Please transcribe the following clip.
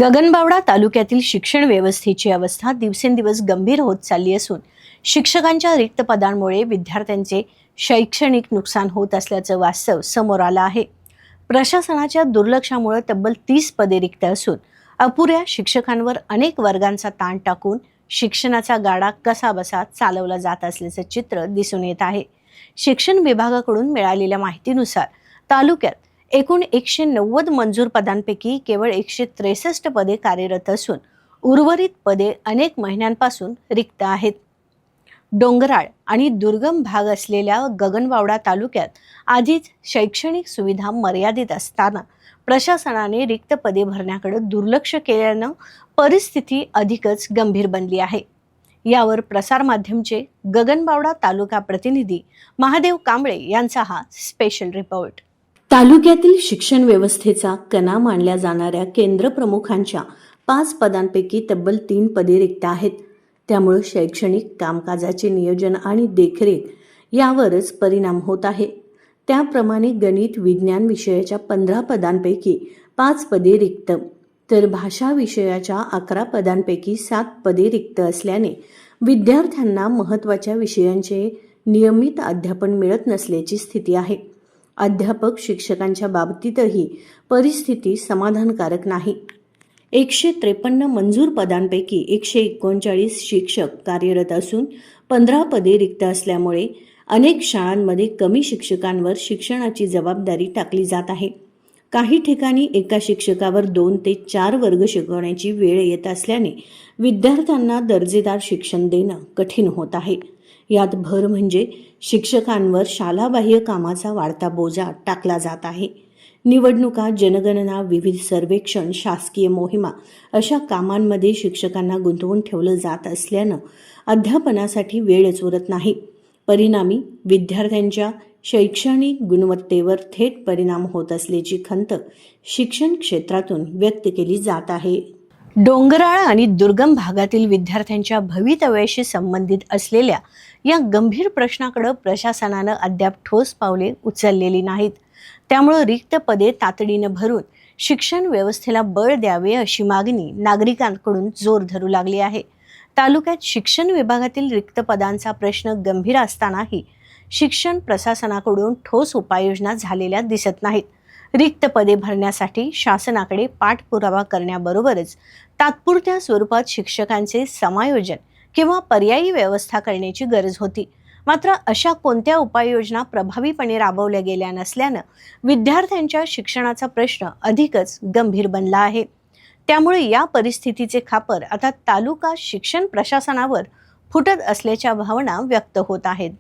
गगनबावडा तालुक्यातील शिक्षण व्यवस्थेची अवस्था दिवसेंदिवस गंभीर होत चालली असून शिक्षकांच्या रिक्त पदांमुळे विद्यार्थ्यांचे शैक्षणिक नुकसान होत असल्याचं वास्तव समोर आलं आहे। प्रशासनाच्या दुर्लक्षामुळे तब्बल 30 पदे रिक्त असून अपुऱ्या शिक्षकांवर अनेक वर्गांचा ताण टाकून शिक्षणाचा गाडा कसाबसा चालवला जात असल्याचं चित्र दिसून येत आहे। शिक्षण विभागाकडून मिळालेल्या माहितीनुसार तालुक्यात एकूण 190 मंजूर पदांपैकी केवळ 163 पदे कार्यरत असून उर्वरित पदे अनेक महिन्यांपासून रिक्त आहेत। डोंगराळ आणि दुर्गम भाग असलेल्या गगनबावडा तालुक्यात आधीच शैक्षणिक सुविधा मर्यादित असताना प्रशासनाने रिक्त पदे भरण्याकडे दुर्लक्ष केल्यानं परिस्थिती अधिकच गंभीर बनली आहे। यावर प्रसारमाध्यमचे गगनबावडा तालुका प्रतिनिधी महादेव कांबळे यांचा हा स्पेशल रिपोर्ट। तालुक्यातील शिक्षण व्यवस्थेचा कणा मानल्या जाणाऱ्या केंद्र प्रमुखांच्या 5 पदांपैकी तब्बल 3 पदे रिक्त आहेत। त्यामुळे शैक्षणिक कामकाजाचे नियोजन आणि देखरेख यावरच परिणाम होत आहे। त्याप्रमाणे गणित विज्ञान विषयाच्या 15 पदांपैकी 5 पदे रिक्त तर भाषा विषयाच्या 11 पदांपैकी 7 पदे रिक्त असल्याने विद्यार्थ्यांना महत्त्वाच्या विषयांचे नियमित अध्यापन मिळत नसल्याची स्थिती आहे। अध्यापक शिक्षकांच्या बाबतीतही परिस्थिती समाधानकारक नाही। 153 मंजूर पदांपैकी 139 शिक्षक कार्यरत असून 15 पदे रिक्त असल्यामुळे अनेक शाळांमध्ये कमी शिक्षकांवर शिक्षणाची जबाबदारी टाकली जात आहे। काही ठिकाणी एका शिक्षकावर 2 ते 4 वर्ग शिकवण्याची वेळ येत असल्याने विद्यार्थ्यांना दर्जेदार शिक्षण देणं कठीण होत आहे। यात भर म्हणजे शिक्षकांवर शालाबाह्य कामाचा वाढता बोजा टाकला जात आहे। निवडणुका, जनगणना, विविध सर्वेक्षण, शासकीय मोहिमा अशा कामांमध्ये शिक्षकांना गुंतवून ठेवलं जात असल्यानं अध्यापनासाठी वेळच उरत नाही। परिणामी विद्यार्थ्यांच्या शैक्षणिक गुणवत्तेवर थेट परिणाम होत असल्याची खंत शिक्षण क्षेत्रातून व्यक्त केली जात आहे। डोंगराळ आणि दुर्गम भागातील विद्यार्थ्यांच्या भवितव्याशी संबंधित असलेल्या या गंभीर प्रश्नाकडे प्रशासनानं अद्याप ठोस पावले उचललेली नाहीत। त्यामुळे रिक्त पदे तातडीनं भरून शिक्षण व्यवस्थेला बळ द्यावे अशी मागणी नागरिकांकडून जोर धरू लागली आहे। तालुक्यात शिक्षण विभागातील रिक्त पदांचा प्रश्न गंभीर असतानाही शिक्षण प्रशासनाकडून ठोस उपाययोजना झालेल्या दिसत नाहीत। रिक्त पदे भरण्यासाठी शासनाकडे पाठपुरावा करण्याबरोबरच तात्पुरत्या स्वरूपात शिक्षकांचे समायोजन किंवा पर्यायी व्यवस्था करण्याची गरज होती। मात्र अशा कोणत्या उपाययोजना प्रभावीपणे राबवल्या गेल्या नसल्यानं विद्यार्थ्यांच्या शिक्षणाचा प्रश्न अधिकच गंभीर बनला आहे। त्यामुळे या परिस्थितीचे खापर आता तालुका शिक्षण प्रशासनावर फुटत असल्याच्या भावना व्यक्त होत आहेत।